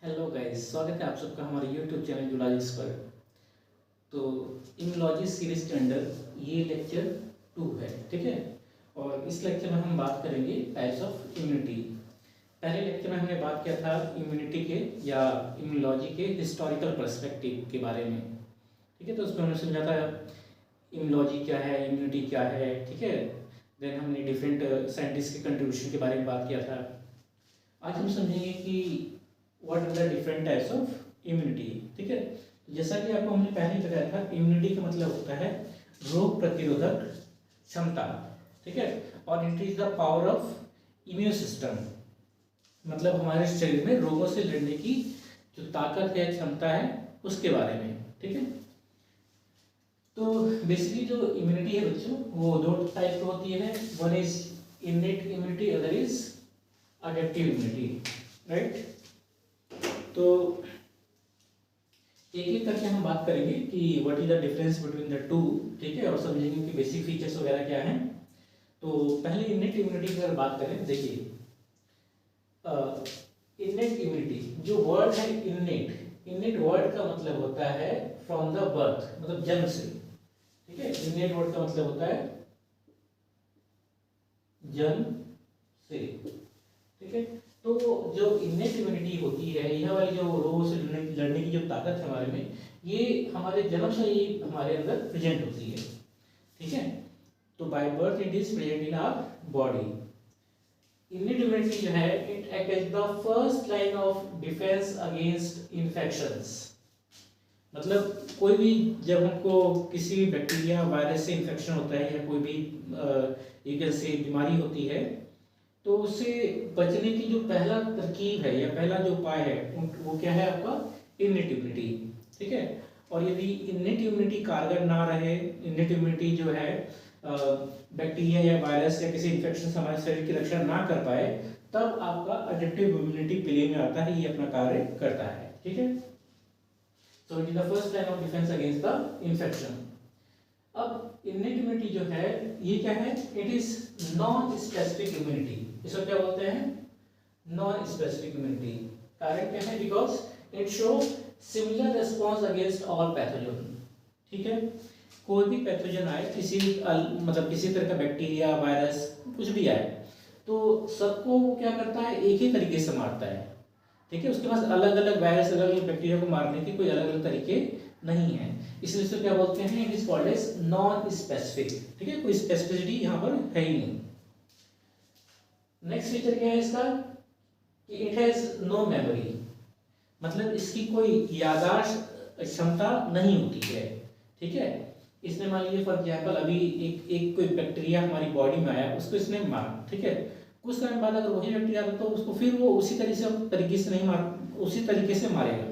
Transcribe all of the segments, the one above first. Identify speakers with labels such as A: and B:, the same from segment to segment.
A: Hello guys, स्वागत है आप सबका हमारे यूट्यूब चैनल जूलॉजिक्स पर। तो इम्यूनोलॉजी सीरीज के अंडर ये लेक्चर 2 है, ठीक है। और इस लेक्चर में हम बात करेंगे टाइप्स ऑफ इम्यूनिटी। पहले लेक्चर में हमने बात किया था इम्यूनिटी के या इम्यूनोलॉजी के हिस्टोरिकल पर्सपेक्टिव के बारे में, ठीक है। तो उसमें हमने समझा था इम्यूनोलॉजी क्या है, इम्यूनिटी क्या है, ठीक है। देन हमने डिफरेंट साइंटिस्ट के कंट्रीब्यूशन के बारे में बात किया था। आज हम समझेंगे कि what are the different types of immunity, ठीक है। जैसा कि आपको हमने पहले ही बताया था, इम्यूनिटी का मतलब होता है रोग प्रतिरोधक क्षमता, ठीक है। और it is the power of immune system, मतलब हमारे शरीर में रोगों से लड़ने की जो ताकत है, क्षमता है, उसके बारे में, ठीक है। तो बेसिकली जो इम्यूनिटी है बच्चों, वो दो टाइप की होती है। One is innate immunity, other is adaptive immunity, right. तो एक एक करके हम बात करेंगे कि what is the difference between the two, ठीक है। और समझेंगे कि बेसिक फीचर्स वगैरह क्या हैं। तो पहले इननेट इम्यूनिटी की अगर बात करें, देखिए इननेट इम्यूनिटी जो वर्ड है, इननेट वर्ड का मतलब होता है फ्रॉम द बर्थ, मतलब जन्म से, ठीक है। इननेट वर्ड का मतलब होता है जन्म से, ठीक है। तो जो इननेट इम्यूनिटी होती है, यह वाली जो रोगों से लड़ने की जो ताकत है हमारे में, ये हमारे जन्म से ही हमारे अंदर प्रेजेंट होती है, ठीक है। तो by birth it is present in our body. Innate immunity जो है, it act as the first line of defence against infections. मतलब कोई भी, जब हमको किसी भी बैक्टीरिया वायरस से इन्फेक्शन होता है या कोई भी एक ऐसी बीमारी होती है, तो उससे बचने की जो पहला तरकीब है या पहला जो उपाय है, वो क्या है आपका? इननेट इम्यूनिटी, ठीक है। और यदि इननेट इम्यूनिटी कारगर ना रहे, इननेट इम्यूनिटी जो है बैक्टीरिया या वायरस या किसी इन्फेक्शन से हमारे शरीर की रक्षा ना कर पाए, तब आपका अडेप्टिव इम्यूनिटी प्ले में आता है, ये अपना कार्य करता है, ठीक है। So it is the first line of defence against the infection. अब इननेट इम्यूनिटी जो है, ये क्या है? It is non specific immunity. इसको क्या बोलते हैं? Non specific immunity. कारण क्या है? Because it show similar response against all pathogen, ठीक है। कोई भी पैथोजन आए, किसी मतलब किसी तरह का बैक्टीरिया, वायरस, कुछ भी आए, तो सबको वो क्या करता है? एक ही तरीके से मारता है, ठीक है। उसके पास अलग अलग वायरस, अलग अलग बैक्टीरिया को मारने के कोई अलग अलग तरीके नहीं है, इसलिए इसको क्या बोलते हैं? It is called as non specific, ठीक है। कोई स्पेसिफिसिटी यहाँ पर है ही नहीं। नेक्स्ट फीचर क्या है इसका? कि इट हैज नो मेमोरी, मतलब इसकी कोई याददाश्त क्षमता नहीं होती है, ठीक है। इसने मान लीजिए फॉर एग्जाम्पल अभी एक कोई बैक्टीरिया हमारी बॉडी में आया, उसको इसने मारा, ठीक है। कुछ टाइम बाद अगर वही बैक्टीरिया आता तो उसको फिर वो उसी तरीके से नहीं मार, उसी तरीके से मारेगा।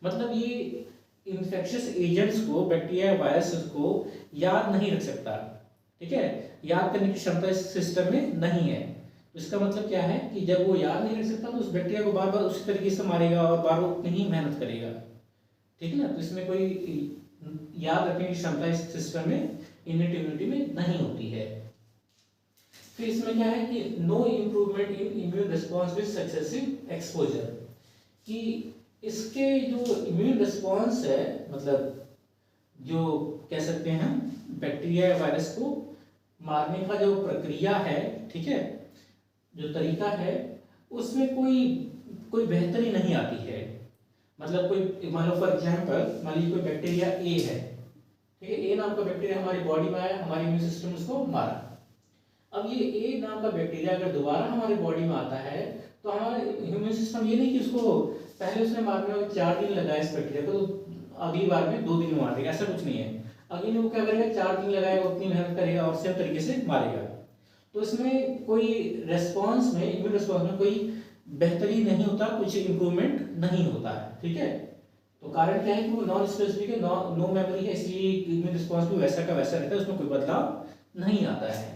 A: मतलब ये इन्फेक्शियस एजेंट्स को, बैक्टीरिया वायरस को याद नहीं रख सकता, ठीक है। याद करने की क्षमता इस सिस्टम में नहीं है। तो इसका मतलब क्या है कि जब वो याद नहीं रख सकता तो उस बैक्टीरिया को बार बार उसी तरीके से मारेगा और बार बार उतनी ही मेहनत करेगा, ठीक है ना। तो इसमें कोई याद रखने की क्षमता इस सिस्टम में, इननेट इम्यूनिटी में नहीं होती है। फिर इसमें क्या है कि no improvement in immune response with successive exposure, कि इसके जो इम्यून रिस्पॉन्स है, मतलब जो कह सकते हैं हम बैक्टीरिया या वायरस को मारने का जो प्रक्रिया है, ठीक है, जो तरीका है, उसमें कोई बेहतरी नहीं आती है। मतलब कोई, मान लो फॉर एग्जाम्पल, मान लीजिए कोई बैक्टीरिया ए है, ठीक है। ए नाम का बैक्टीरिया हमारी बॉडी में आया, हमारे इम्यून सिस्टम उसको मारा। अब ये ए नाम का बैक्टीरिया अगर दोबारा हमारी बॉडी में आता है, तो हमारे इम्यून सिस्टम ये नहीं कि उसको पहले उसने मारने में 4 दिन लगाया इस बैक्टीरिया को, तो अगली बार में 2 दिन में मार देगा, ऐसा कुछ नहीं है। अगली में वो क्या करेगा? 4 दिन लगाएगा, उतनी मेहनत करेगा और सेम तरीके से मारेगा। तो इसमें कोई रेस्पॉन्स में, इम्यून रिस्पॉन्स में कोई बेहतरी नहीं होता, कुछ इंप्रूवमेंट नहीं होता है, ठीक है। तो कारण क्या है कि वो नॉन स्पेसिफिक है, नो मेमोरी है, इसलिए इम्यून रिस्पॉन्स भी वैसा का वैसा रहता है, उसमें कोई बदलाव नहीं आता है,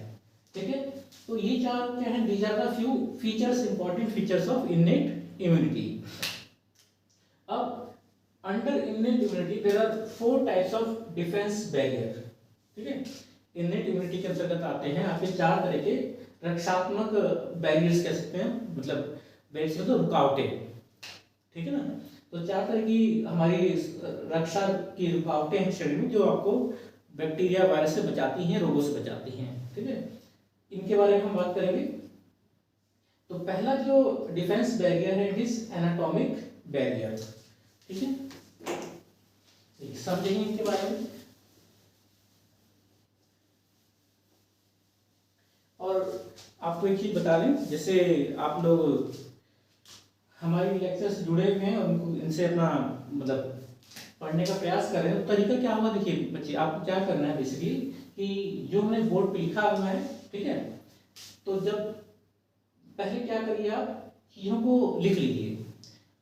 A: ठीक है। तो ये चार क्या है? These are the few features, important features of innate immunity. अब under innate immunity there are 4 types of defence barrier, ठीक है। इननेट इम्यूनिटी के अंतर्गत आते हैं आपके 4 तरह के रक्षात्मक बैरियर्स, कह सकते हैं, मतलब बैरियर्स मतलब रुकावटें, ठीक है ना। तो 4 तरह की हमारी रक्षा की रुकावटें हैं शरीर में जो आपको बैक्टीरिया वायरस से बचाती हैं, रोगों से बचाती हैं, ठीक है। इनके बारे में हम बात करेंगे। तो पहला जो डिफेंस बैरियर है इट इज एनाटॉमिक बैरियर, ठीक है। समझेंगे इनके बारे में। और आपको एक चीज बता दें, जैसे आप लोग हमारी लेक्चर से जुड़े हुए हैं और उनको इनसे अपना मतलब पढ़ने का प्रयास कर रहे हैं, तो तरीका क्या होगा, देखिए बच्चे आपको क्या करना है बेसिकली कि जो हमने बोर्ड पे लिखा हुआ है, ठीक है, तो जब पहले क्या करिए आप चीज़ों को लिख लीजिए।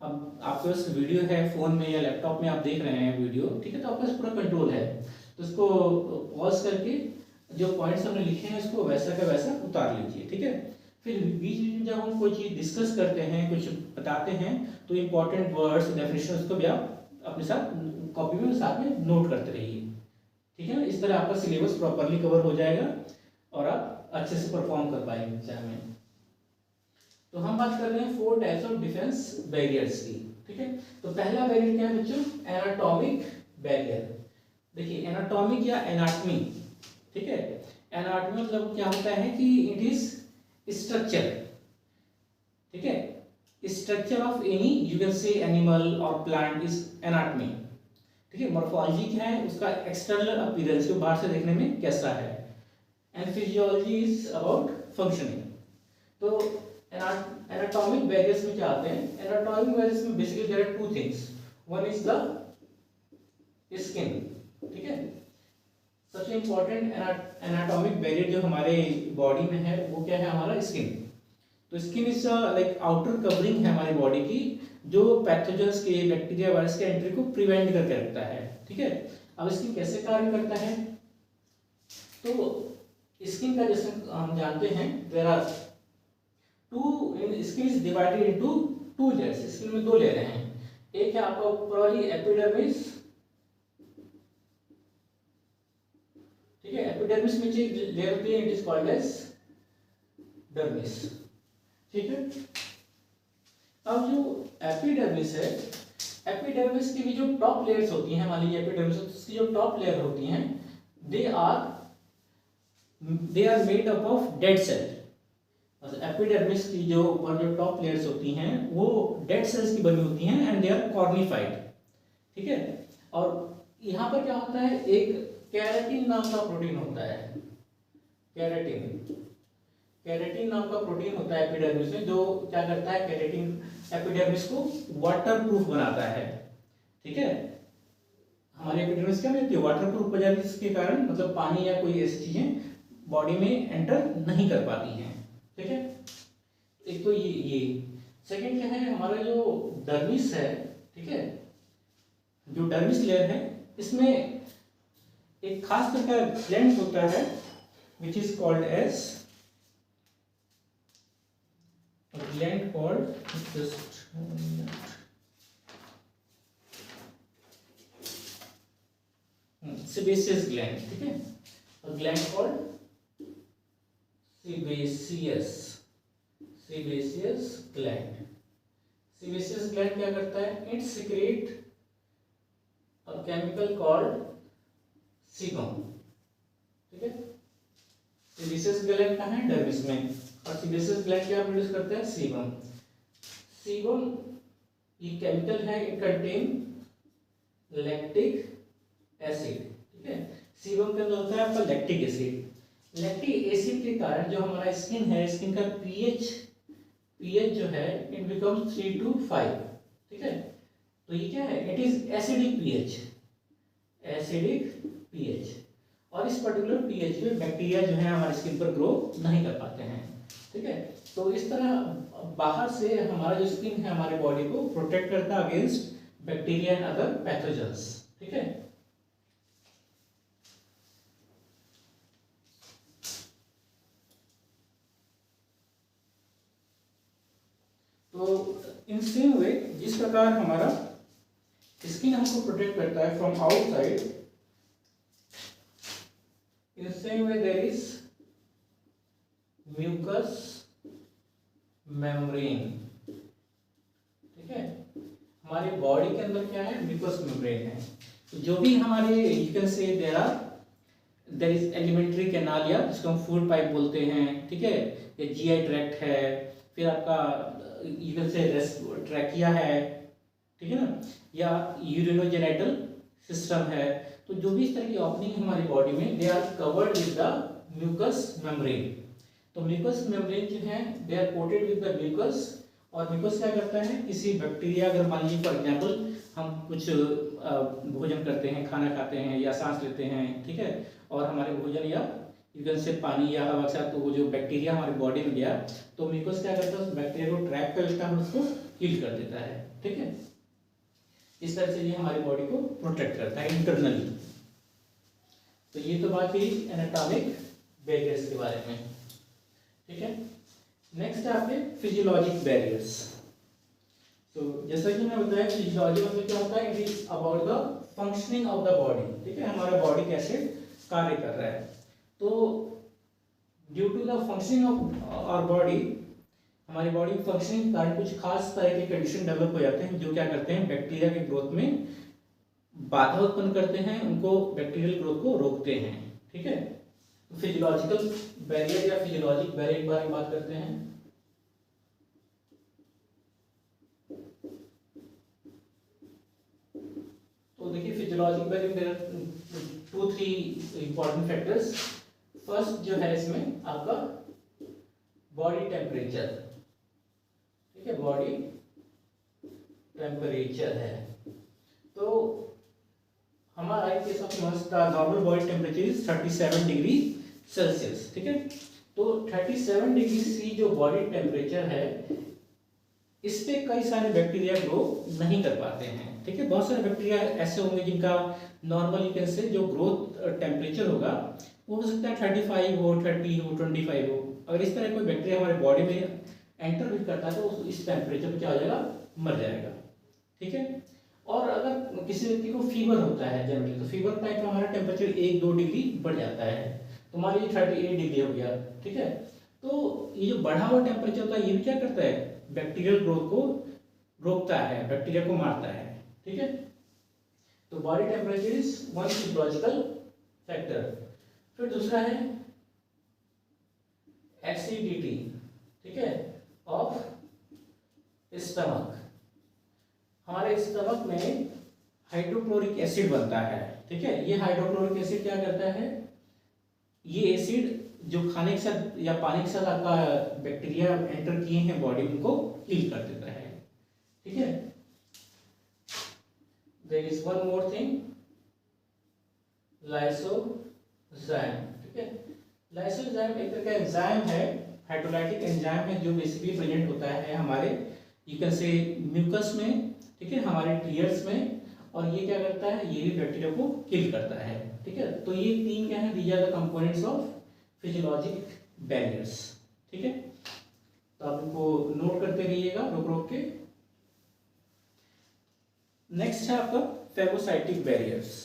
A: अब आपके पास वीडियो है फ़ोन में या लैपटॉप में आप देख रहे हैं वीडियो, ठीक है, तो आपके पास पूरा कंट्रोल है, तो इसको पॉज करके जो पॉइंट्स हमने लिखे हैं इसको वैसा का वैसा उतार लीजिए, ठीक है। फिर बीच बीच में जब हम कोई चीज़ डिस्कस करते हैं, कुछ बताते हैं, तो इम्पोर्टेंट वर्ड्स डेफिनेशन उसको भी आप अपने साथ कॉपी में साथ में नोट करते रहिए, ठीक है ना। इस तरह आपका सिलेबस प्रॉपरली कवर हो जाएगा और आप अच्छे से परफॉर्म कर पाएंगे एग्जाम में। तो हम बात कर रहे हैं 4 टाइप्स ऑफ डिफेंस बैरियर्स की, ठीक है। तो पहला बैरियर क्या है बच्चों, एनाटॉमिक बैरियर। देखिए एनाटॉमिक या एनाटमी, ठीक है, एनाटमी मतलब क्या होता है कि इट इज स्ट्रक्चर, ठीक है, structure of any you can से एनिमल और प्लांट इज एनाटमी, ठीक है। मॉर्फोलॉजी क्या है, उसका एक्सटर्नल अपीयरेंस जो बाहर से देखने में कैसा है, and physiology is about functioning. तो एनाटॉमिक बैरियर्स में क्या आते हैं, एनाटॉमिक बैरियर्स में basically there are 2 things, one is the skin, ठीक है। सबसे इंपॉर्टेंट एनाटॉमिक बैरियर जो हमारे बॉडी में है वो क्या है, हमारा स्किन। तो skin is like outer covering है हमारी बॉडी की, जो पैथोजेंस के, बैक्टीरिया वायरस के एंट्री को प्रिवेंट करके रखता है, ठीक है। अब स्किन कैसे कार्य करता है, तो स्किन का जैसे हम जानते हैं there are skin is divided into 2 layers. Skin में 2 लेयर हैं, एक है आपका ऊपर वाली एपिडर्मिस, ठीक है, एपिडर्मिस में जो लेयर होती है it is called as dermis, ठीक है। अब जो एपिडर्मिस है, एपिडर्मिस की भी जो टॉप लेयर्स होती हैं, मान लीजिए एपिडर्मिस की जो टॉप लेयर होती हैं, they are made up of dead cell. मतलब एपिडर्मिस की जो ऊपर जो टॉप लेयर्स होती हैं वो डेड सेल्स की बनी होती हैं एंड दे आर कॉर्निफाइड, ठीक है। और यहाँ पर क्या होता है, एक केराटिन नाम का प्रोटीन होता है, केराटिन नाम का प्रोटीन होता है एपिडर्मिस में, जो क्या करता है, केराटिन एपिडर्मिस को वाटरप्रूफ बनाता है, ठीक है। हमारे एपिडर्मिस क्या होती है, वाटरप्रूफ हो जाती है, जिसके कारण मतलब पानी या कोई ऐसी चीजें बॉडी में एंटर नहीं कर पाती हैं, ठीक है। एक तो ये सेकंड क्या है, हमारा जो डर्मिस है, ठीक है, जो डर्मिस लेयर है इसमें एक खास तरह का ग्लैंड होता है which is called as a gland called just sebaceous gland, ठीक है, a gland called sebaceous gland। sebaceous gland क्या करता है, it secrete a chemical called sebum, ठीक है। सेबेसियस ग्लैंड कहाँ है, डर्मिस में, और सेबेसियस ग्लैंड क्या प्रोड्यूस करता है, सीबम। सीबम ये केमिकल है, इट कंटेन लैक्टिक एसिड, ठीक है। सीबम के अंदर होता है आपका लैक्टिक एसिड। लैक्टिक एसिड के कारण जो हमारा स्किन है, स्किन का पीएच जो है इट बिकम्स 3 to 5, ठीक है। तो ये क्या है, इट इज एसिडिक पीएच, और इस पर्टिकुलर पीएच में बैक्टीरिया जो है हमारी स्किन पर ग्रो नहीं कर पाते हैं, ठीक है। तो इस तरह बाहर से हमारा जो स्किन है हमारे बॉडी को प्रोटेक्ट करता है against bacteria and other pathogens, ठीक है। तो इन सेम वे जिस प्रकार हमारा स्किन हमको प्रोटेक्ट करता है from outside, in the same way there is mucous membrane, ठीक है। हमारे बॉडी के अंदर क्या है, म्यूकस मेम्ब्रेन है। तो जो भी हमारे you can say there is elementary canal या जिसको हम फूड पाइप बोलते हैं, ठीक है, या जीआई ट्रैक्ट है, फिर आपका यू कैन से ट्रैकिया है, ठीक है ना, या यूरिनोजेनिटल सिस्टम है। तो जो भी इस तरह की ओपनिंग हमारी बॉडी में they are covered with the mucus membrane. तो म्यूकस मेम्ब्रेन जो है they are coated with the mucus. और म्यूकस क्या करता है, किसी बैक्टीरिया, अगर मान लीजिए फॉर एग्जांपल हम कुछ भोजन करते हैं, खाना खाते हैं या सांस लेते हैं, ठीक है, और हमारे भोजन या यूं से पानी या हवा के साथ तो वो जो बैक्टीरिया हमारी बॉडी में गया, तो म्यूकस क्या करता है, उस बैक्टीरिया को ट्रैप कर लेता है, उसको किल कर देता है, ठीक है। इस तरह से ये हमारी बॉडी को प्रोटेक्ट करता है इंटरनली। तो ये तो बात हुई एनाटॉमिक बैरियर्स के बारे में, ठीक है। नेक्स्ट है आपके फिजियोलॉजिक बैरियर्स। तो जैसा कि मैं बताया, फिजियोलॉजी मतलब क्या होता है, it is about the functioning of the body, ठीक है, हमारा बॉडी कैसे कार्य कर रहा है। तो due to the functioning of our body, हमारी बॉडी फंक्शनिंग के कारण कुछ खास तरह के कंडीशन डेवलप हो जाते हैं जो क्या करते हैं, बैक्टीरिया के ग्रोथ में बाधा उत्पन्न करते हैं, उनको बैक्टीरियल ग्रोथ को रोकते हैं, ठीक है। फिजियोलॉजिकल बैरियर या फिजियोलॉजिक बैरियर के बारे में बात करते हैं। तो देखिए physiologic barrier 2-3 important factors. First जो है इसमें आपका बॉडी टेम्परेचर, ठीक है, बॉडी टेम्परेचर है। तो हमारा case of normal body temperature is 37 degree Celsius, ठीक है। तो 37 डिग्री सी जो बॉडी टेम्परेचर है, इस पे कई सारे बैक्टीरिया ग्रो नहीं कर पाते हैं, ठीक है। बहुत सारे बैक्टीरिया ऐसे होंगे जिनका नॉर्मल कैन से जो ग्रोथ टेम्परेचर होगा वो हो सकता है 35 हो, 30 हो, 25 हो। अगर इस तरह कोई बैक्टीरिया हमारे बॉडी में एंटर भी करता है तो इस टेम्परेचर पे क्या हो जाएगा, मर जाएगा, ठीक है। और अगर किसी व्यक्ति को फीवर होता है जनरली, तो फीवर टाइप का हमारा टेम्परेचर 1-2 डिग्री बढ़ जाता है, तो मान लीजिए 38 डिग्री हो गया, ठीक है। तो ये जो बढ़ा हुआ टेम्परेचर होता है ये भी क्या करता है, बैक्टीरियल ग्रोथ को रोकता है, बैक्टीरिया को मारता है, ठीक है। तो body temperature is one physiological factor. फिर दूसरा है एसिडिटी, ठीक है, ऑफ स्टमक। हमारे स्टमक में हाइड्रोक्लोरिक एसिड बनता है, ठीक है। ये हाइड्रोक्लोरिक एसिड क्या करता है, ये एसिड जो खाने के साथ या पानी के साथ आपका बैक्टीरिया एंटर किए हैं बॉडी में, उनको किल कर देता है, ठीक है। There is one more thing, lysozyme, ठीक है। लाइसोजाइम एक तरह का एंजाइम है, हाइड्रोलाइटिक एंजाइम है, जो बेसिकली प्रेजेंट होता है हमारे यू कैन से म्यूकस में, ठीक है, हमारे टीयर्स में। और ये क्या करता है, ये भी बैक्टीरिया को किल करता है, ठीक है। तो ये तीन क्या है, these are the components of physiologic barriers, ठीक है। तो आप इनको नोट करते रहिएगा रोक रोक के। नेक्स्ट है आपका फैगोसाइटिक बैरियर्स।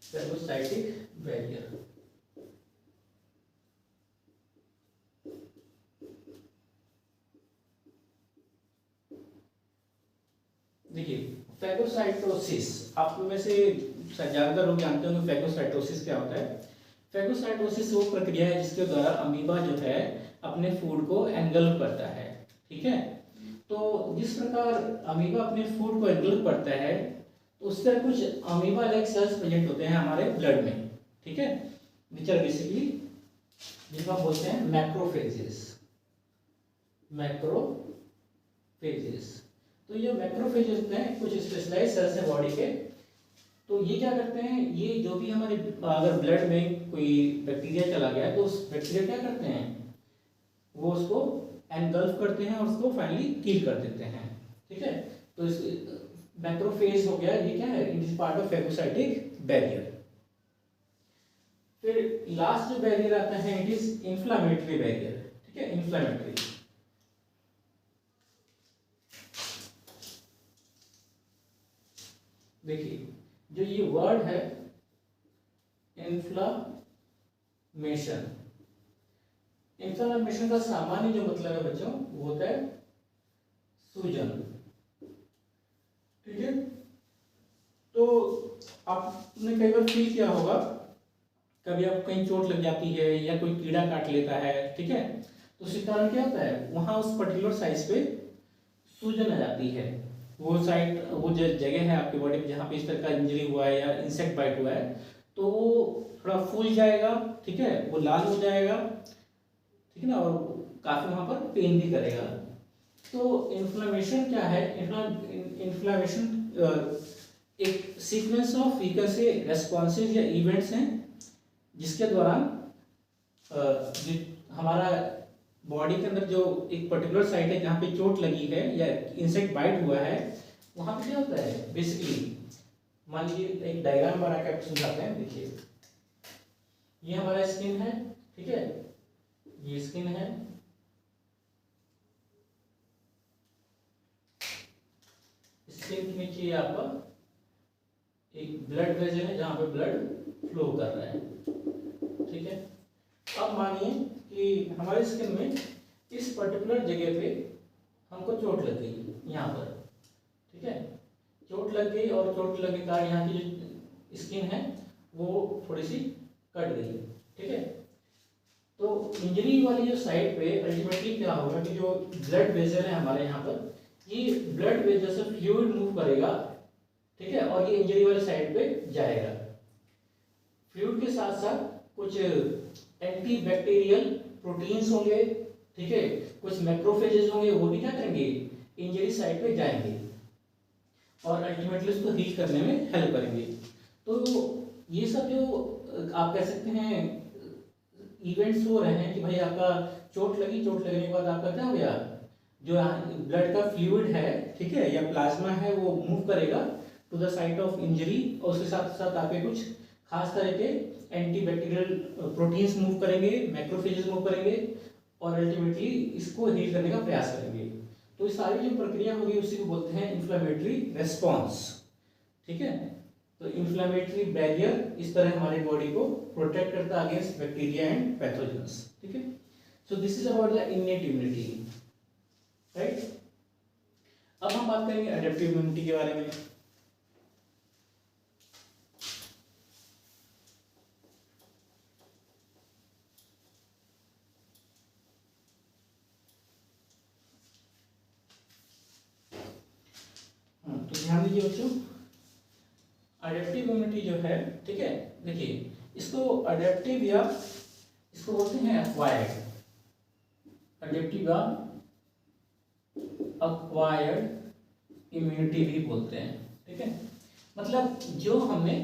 A: फैगोसाइटिक बैरियर, देखिए फैगोसाइटोसिस, आप में से ज्यादातर लोग जानते होंगे फैगोसाइटोसिस क्या होता है। फैगोसाइटोसिस वो प्रक्रिया है जिसके द्वारा अमीबा जो है अपने फूड को एंगल्फ करता है, ठीक है। तो जिस प्रकार अमीबा अपने फूड को एंगल्फ करता है, तो उस तरह कुछ अमीबा लाइक सेल्स प्रेजेंट होते हैं हमारे ब्लड में, ठीक है, विच आर बेसिकली जिनको हम बोलते हैं मैक्रोफेजेस, मैक्रोफेजेस। तो ये मैक्रोफेजेस होते हैं कुछ स्पेशलाइज्ड सेल्स हैं बॉडी के। तो ये क्या करते हैं, ये जो भी हमारे अगर ब्लड में कोई बैक्टीरिया चला गया है तो उस बैक्टीरिया क्या करते हैं, वो उसको एनगल्फ करते हैं और उसको फाइनली किल कर देते हैं, ठीक है। तो इस मैक्रोफेज हो गया, ये क्या है, it is part of phagocytic barrier. फिर लास्ट जो बैरियर आता है इट इज इन्फ्लामेटरी बैरियर, ठीक है, इन्फ्लामेटरी। देखिए जो ये वर्ड है इन्फ्लामेशन। इन्फ्लामेशन का सामान्य जो मतलब है बच्चों वो होता है सूजन। ठीक है, तो आपने कई बार फील किया होगा, कभी आप कहीं चोट लग जाती है या कोई कीड़ा काट लेता है, ठीक है, तो उसके कारण क्या होता है वहां उस पर्टिकुलर साइज पे सूजन आ जाती है। वो साइड, वो जो जगह है आपकी बॉडी में जहाँ पे इस तरह का इंजरी हुआ है या इंसेक्ट बाइट हुआ है, तो वो थोड़ा फूल जाएगा, ठीक है, वो लाल हो जाएगा, ठीक है ना, और काफी वहां पर पेन भी करेगा। तो इन्फ्लेमेशन क्या है? इन्फ्लेमेशन एक सीक्वेंस ऑफ से रेस्पॉन्सेज या इवेंट्स हैं जिसके दौरान हमारा बॉडी के अंदर जो एक पर्टिकुलर साइट है जहाँ पे चोट लगी है या इंसेक्ट बाइट हुआ है, वहां पे क्या होता है बेसिकली, मान लीजिए एक डायग्राम बना के आपको समझाते हैं। देखिए ये हमारा स्किन है, ठीक है, ये स्किन है, स्किन के नीचे आपका एक ब्लड वेसल है जहाँ पे ब्लड फ्लो कर रहा है, ठीक है। अब मानिए कि हमारे स्किन में इस पर्टिकुलर जगह पे हमको चोट लग गई यहाँ पर, ठीक है, चोट लग गई और चोट लगने के कारण यहाँ की जो स्किन है वो थोड़ी सी कट गई, ठीक है। तो इंजरी वाली जो साइड पे अल्टीमेटली क्या होगा कि जो ब्लड वेसल है हमारे यहाँ पर, ये ब्लड वेसल से फ्लूइड मूव करेगा, ठीक है, और ये इंजरी वाली साइड पे जाएगा। फ्लूइड के साथ साथ कुछ एंटी बैक्टीरियल प्रोटीन्स होंगे, ठीक है, कुछ मैक्रोफेजेस होंगे, वो भी क्या करेंगे इंजरी साइड पे जाएंगे और अल्टीमेटली उसको हील करने में हेल्प करेंगे। तो ये सब जो आप कह सकते हैं इवेंट्स हो रहे हैं कि भाई आपका चोट लगी, चोट लगने के बाद आपका क्या हो गया, जो ब्लड का फ्लूइड है, ठीक है, या प्लाज्मा है, वो मूव करेगा to the site of injury, और उसके साथ साथ आपके कुछ खास तरह के एंटी बैक्टीरियल प्रोटीन्स मूव करेंगे, मैक्रोफेजेस मूव करेंगे और अल्टीमेटली इसको हील करने का प्रयास करेंगे। तो ये सारी जो प्रक्रिया होगी उसी को बोलते हैं इन्फ्लेमेटरी रेस्पॉन्स, ठीक है। तो इन्फ्लेमेटरी बैरियर इस तरह हमारी बॉडी को प्रोटेक्ट करता है अगेंस्ट बैक्टीरिया एंड पैथोजेंस, ठीक है। So this is about the innate immunity, right. अब हम बात करेंगे एडेप्टिव इम्यूनिटी के बारे में। तो ध्यान दीजिए बच्चों, अडेप्टिव इम्यूनिटी जो है, ठीक है, देखिए इसको अडेप्टिव या इसको बोलते हैं एक्वायर्ड, अडेप्टिव या एक्वायर्ड इम्यूनिटी भी बोलते हैं, ठीक है। मतलब जो हमने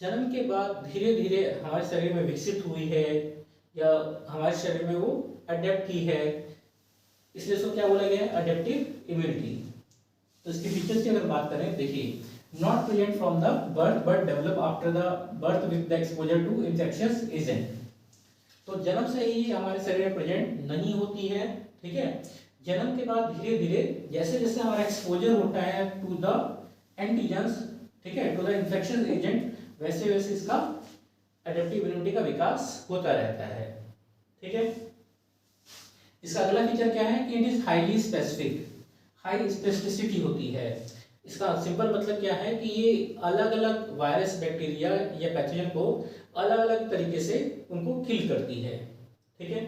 A: जन्म के बाद धीरे धीरे हमारे शरीर में विकसित हुई है या हमारे शरीर में वो अडेप्ट की है, इसलिए इसको क्या बोला गया है अडेप्टिव इम्यूनिटी। तो इसके फीचर्स की अगर बात करें, देखिए not present from the birth but develop after the birth with the exposure to infectious agent. तो जन्म से ही हमारे शरीर में प्रेजेंट नहीं होती है, ठीक है, जन्म के बाद धीरे धीरे जैसे जैसे हमारा एक्सपोजर होता है टू द एंटीजेंस, ठीक है, टू द इन्फेक्शियस एजेंट, वैसे वैसे इसका एडेप्टिव इम्यूनिटी का विकास होता रहता है, ठीक है। इसका अगला फीचर क्या है कि it is highly specific, high specificity होती है। इसका सिंपल मतलब क्या है कि ये अलग अलग वायरस, बैक्टीरिया या पैथोजन को अलग अलग तरीके से उनको किल करती है, ठीक है।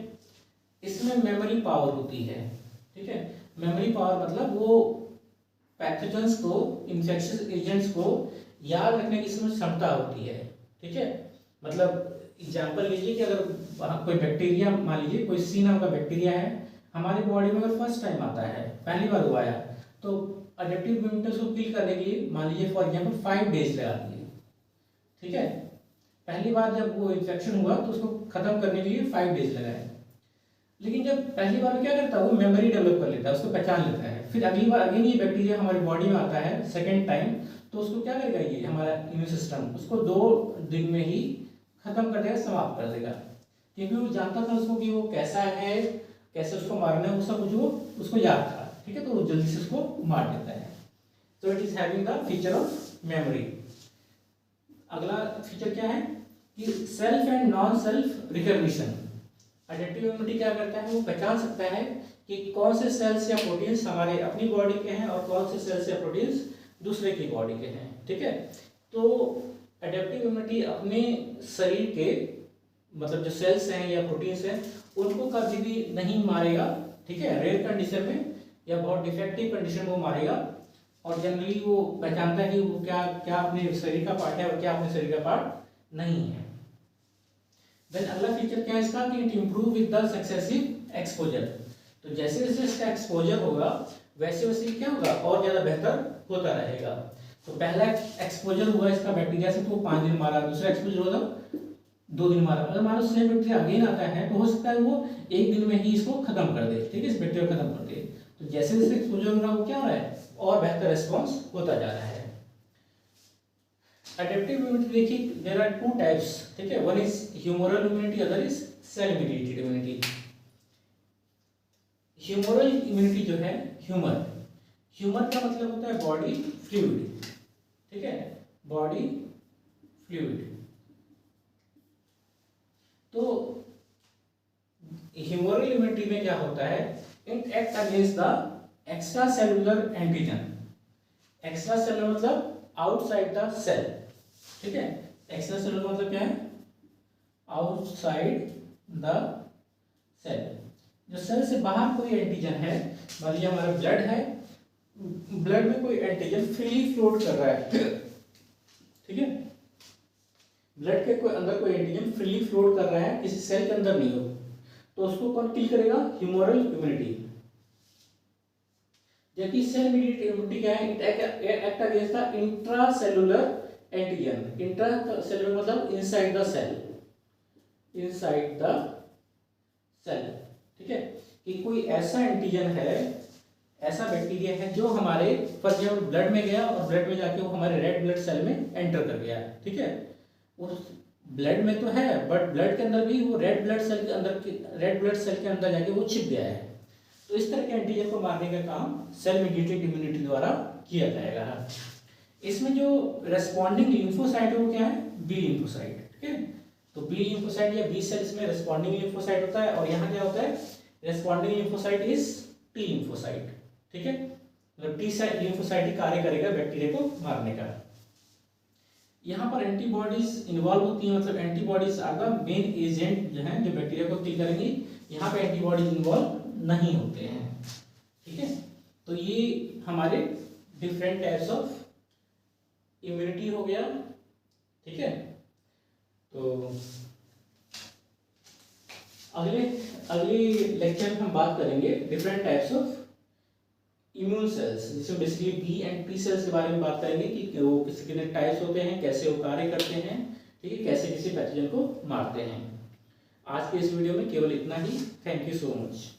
A: इसमें मेमोरी पावर होती है, ठीक है। मेमोरी पावर मतलब वो पैथोजेंस को, इन्फेक्शियस एजेंट्स को याद रखने की इसमें क्षमता होती है, ठीक है। मतलब एग्जांपल लीजिए कि अगर कोई बैक्टीरिया, मान लीजिए कोई सी नाम का बैक्टीरिया है हमारी बॉडी में, अगर फर्स्ट टाइम आता है, पहली बार हुआ है, तो अडेप्टिव इम्यूनिटी को किल करने के लिए मान लीजिए फॉर एग्जांपल 5 डेज लगाती है, ठीक है। पहली बार जब वो इन्फेक्शन हुआ तो उसको खत्म करने के लिए 5 डेज लगाए, लेकिन जब पहली बार क्या करता है वो मेमोरी डेवलप कर लेता है, उसको पहचान लेता है। फिर अगली बार अगेन ये बैक्टीरिया हमारी बॉडी में आता है सेकेंड टाइम, तो उसको क्या करेगा ये हमारा इम्यून सिस्टम, उसको 2 दिन में ही खत्म कर देगा, समाप्त कर देगा, क्योंकि वो जानता था उसको कि वो कैसा है, कैसे उसको मारना है, वो सब कुछ वो उसको याद था, ठीक है, तो वो जल्दी से उसको मार देता है। तो it is having the feature of memory. अगला फीचर क्या है कि self and non self recognition. Adaptive immunity क्या करता है, वो पहचान सकता है कि कौन से सेल्स या प्रोटीन्स हमारे अपनी बॉडी के हैं और कौन से सेल्स या प्रोटीन्स दूसरे की बॉडी के हैं। ठीक है, तो अडेप्टिव इम्यूनिटी अपने शरीर के मतलब जो सेल्स हैं या प्रोटीन्स हैं उनको कभी भी नहीं मारेगा। ठीक है, रेयर कंडीशन में या बहुत डिफेक्टिव कंडीशन में वो मारेगा, और जनरली वो पहचानता है कि वो क्या क्या अपने शरीर का पार्ट है और क्या अपने शरीर का पार्ट नहीं है। देन अगला फीचर क्या है इसका कि it improve with the successive exposure. तो जैसे जैसे इसका एक्सपोजर होगा वैसे वैसे क्या होगा, और ज़्यादा बेहतर होता रहेगा। तो पहला एक्सपोजर हुआ इसका बैक्टीरिया से तो 5 दिन मारा, दूसरा एक्सपोजर हुआ तो 2 दिन मारा। अगर मान लो सेम बैक्टीरिया अगेन आता है तो हो सकता है वो 1 दिन में ही इसको खत्म कर दे। ठीक है, इस बैक्टीरिया को खत्म कर दे। तो जैसे जैसे एक्सपोजर हो रहा है वो क्या हो रहा है, और बेहतर रिस्पॉन्स होता जा रहा है। अडेप्टिव इम्यूनिटी देखिए, देयर आर 2 टाइप्स। ठीक है, one is humoral immunity, other is cell mediated immunity. Humoral immunity जो है, ह्यूमर का मतलब होता है बॉडी फ्लूइड। ठीक है, बॉडी फ्लूइड। तो ह्यूमरल इम्यूनिटी में क्या होता है, it act against the extra cellular antigen. Extra cellular मतलब आउटसाइड द सेल। ठीक है, एक्स्ट्रा सेलुलर मतलब क्या है, आउटसाइड द सेल। जो सेल से बाहर कोई एंटीजन है, मान लीजिए हमारा ब्लड है, ब्लड में कोई एंटीजन फ्रीली फ्लोट कर रहा है। ठीक है, ब्लड के कोई अंदर कोई एंटीजन फ्रीली फ्लोट कर रहा है, किसी सेल के अंदर नहीं हो, तो उसको कौन किल करेगा, ह्यूमरल इम्यूनिटी। जबकि सेल मीडिएटेड इम्यूनिटी क्या है, it act against the intracellular antigen. Intracellular मतलब inside the cell, inside the cell. ठीक है, कि कोई ऐसा एंटीजन है, ऐसा बैक्टीरिया है जो हमारे फर्स्ट जब ब्लड में गया और ब्लड में जाके वो हमारे रेड ब्लड सेल में एंटर कर गया। ठीक है, उस ब्लड में तो है बट ब्लड के अंदर भी वो रेड ब्लड सेल के अंदर जाके वो छिप गया है। तो इस तरह के एंटीजन को मारने का काम सेल मीडिएटेड इम्यूनिटी द्वारा किया जाएगा। इसमें जो रेस्पॉन्डिंग लिम्फोसाइट है वो क्या है, बी लिम्फोसाइट। ठीक है, तो बी लिम्फोसाइट या बी सेल्स में रेस्पॉन्डिंग लिम्फोसाइट होता है, और यहाँ क्या होता है, responding lymphocyte is T lymphocyte. ठीक है, मतलब टी लिम्फोसाइट ही कार्य करेगा बैक्टीरिया को मारने का। यहाँ पर एंटीबॉडीज इन्वॉल्व होती हैं, मतलब antibodies are the main agent जो है जो बैक्टीरिया को किल करेंगी। यहाँ पे एंटीबॉडीज इन्वॉल्व नहीं होते हैं। ठीक है, तो ये हमारे डिफरेंट टाइप्स ऑफ इम्यूनिटी हो गया। ठीक है, तो अगले लेक्चर में हम बात करेंगे different types of immune cells, जिसमें basically B and T cells के बारे में बात करेंगे कि वो कितने टाइप्स होते हैं, कैसे वो कार्य करते हैं। ठीक है, कैसे किसी पैथोजन को मारते हैं। आज के इस वीडियो में केवल इतना ही। Thank you so much.